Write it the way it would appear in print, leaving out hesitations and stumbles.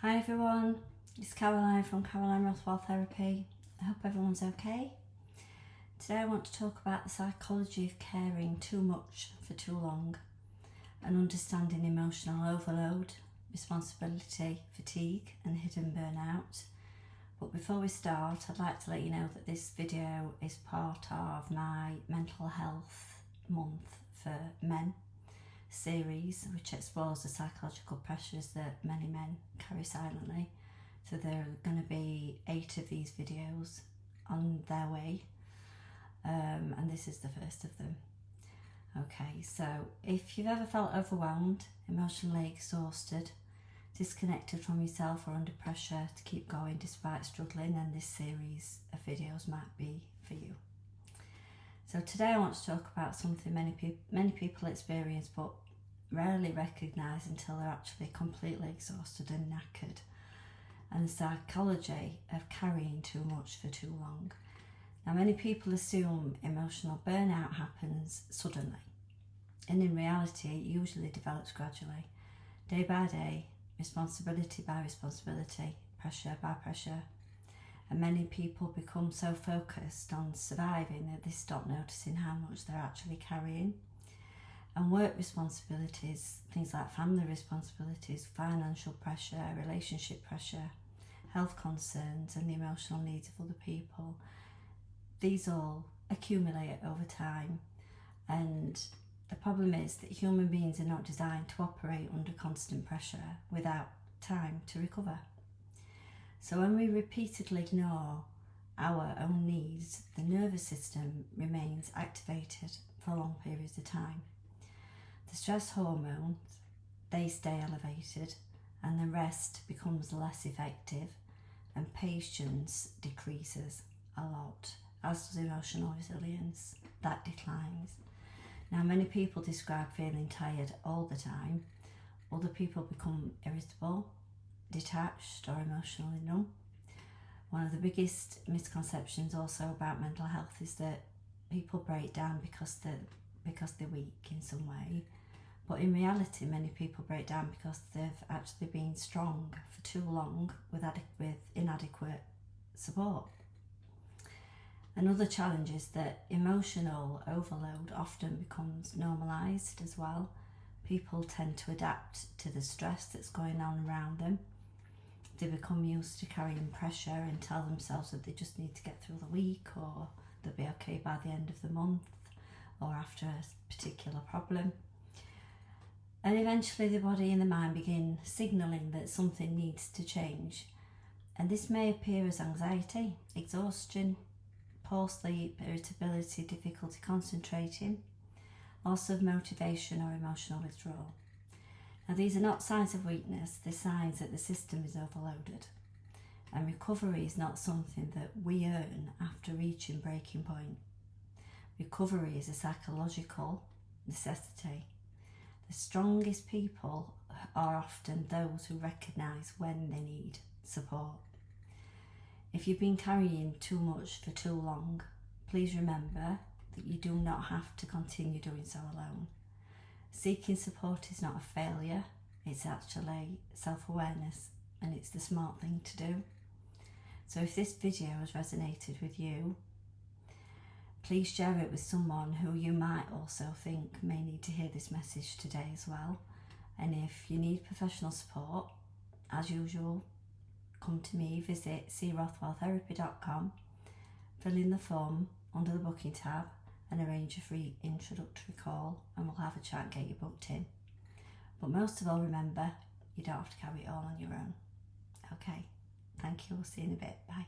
Hi everyone, it's Caroline from Caroline Rothwell Therapy. I hope everyone's okay. Today I want to talk about the psychology of caring too much for too long and understanding emotional overload, responsibility, fatigue and hidden burnout. But before we start, I'd like to let you know that this video is part of my Mental Health Month for Men series, which explores the psychological pressures that many men carry silently. So there are going to be 8 of these videos on their way, and this is the first of them. Okay, so if you've ever felt overwhelmed, emotionally exhausted, disconnected from yourself or under pressure to keep going despite struggling, then this series of videos might be for you. So today I want to talk about something many people experience but rarely recognise until they're actually completely exhausted and knackered, and the psychology of carrying too much for too long. Now, many people assume emotional burnout happens suddenly, and in reality it usually develops gradually, day by day, responsibility by responsibility, pressure by pressure. And many people become so focused on surviving that they stop noticing how much they're actually carrying. And work responsibilities, things like family responsibilities, financial pressure, relationship pressure, health concerns and the emotional needs of other people, these all accumulate over time. And the problem is that human beings are not designed to operate under constant pressure without time to recover. So when we repeatedly ignore our own needs, the nervous system remains activated for long periods of time. The stress hormones, they stay elevated, and the rest becomes less effective, and patience decreases a lot, as does emotional resilience, that declines. Now, many people describe feeling tired all the time. Other people become irritable, detached or emotionally numb. One of the biggest misconceptions also about mental health is that people break down because they're weak in some way, but in reality many people break down because they've actually been strong for too long with inadequate support. Another challenge is that emotional overload often becomes normalised as well. People tend to adapt to the stress that's going on around them. They become used to carrying pressure and tell themselves that they just need to get through the week, or they'll be okay by the end of the month or after a particular problem. And eventually the body and the mind begin signalling that something needs to change. And this may appear as anxiety, exhaustion, poor sleep, irritability, difficulty concentrating, loss of motivation or emotional withdrawal. Now, these are not signs of weakness, they're signs that the system is overloaded. And recovery is not something that we earn after reaching breaking point. Recovery is a psychological necessity. The strongest people are often those who recognise when they need support. If you've been carrying too much for too long, please remember that you do not have to continue doing so alone. Seeking support is not a failure, it's actually self-awareness, and it's the smart thing to do. So if this video has resonated with you, please share it with someone who you might also think may need to hear this message today as well. And if you need professional support, as usual, come to me, visit crothwelltherapy.com, fill in the form under the booking tab and arrange a free introductory call, and we'll have a chat and get you booked in. But most of all, remember, you don't have to carry it all on your own. Okay, thank you, we'll see you in a bit, bye.